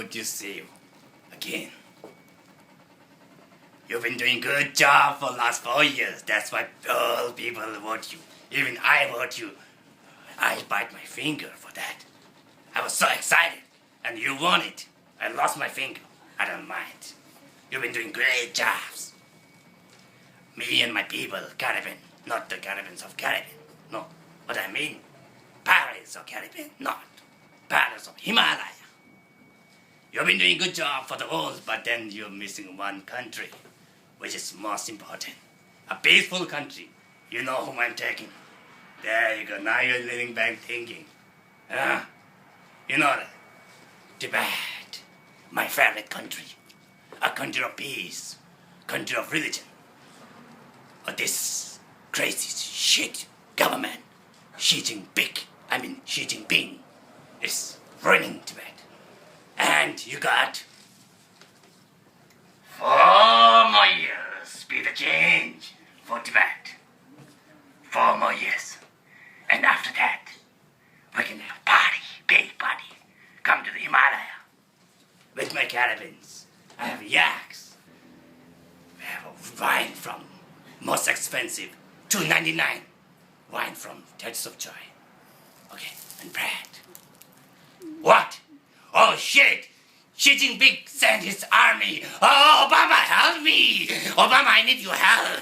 good to see you again. You've been doing good job for the last 4 years. That's why all people vote you. Even I vote you. I bite my finger for that. I was so excited. And you won it. I lost my finger. I don't mind. You've been doing great jobs. Me and my people, Caribbean. Not the Caribbeans of Caribbean. No. What I mean, Paris of Caribbean. Not Paris of Himalaya. You've been doing good job for the world, but then you're missing one country, which is most important. A peaceful country. You know whom I'm taking. There you go. Now you're leaning back thinking. You know that. Tibet. My favorite country. A country of peace. Country of religion. But this crazy shit government, Xi Jinping, is ruining Tibet. And you got 4 more years be the change for Tibet. 4 more years. And after that, we can have a party, big party. Come to the Himalaya. With my Caribbeans. I have yaks. We have a wine from most expensive, $2.99. Wine from Tattoos of Joy. Okay, and bread. What? Oh shit! Xi Jinping sent his army. Oh, Obama, help me! Obama, I need your help.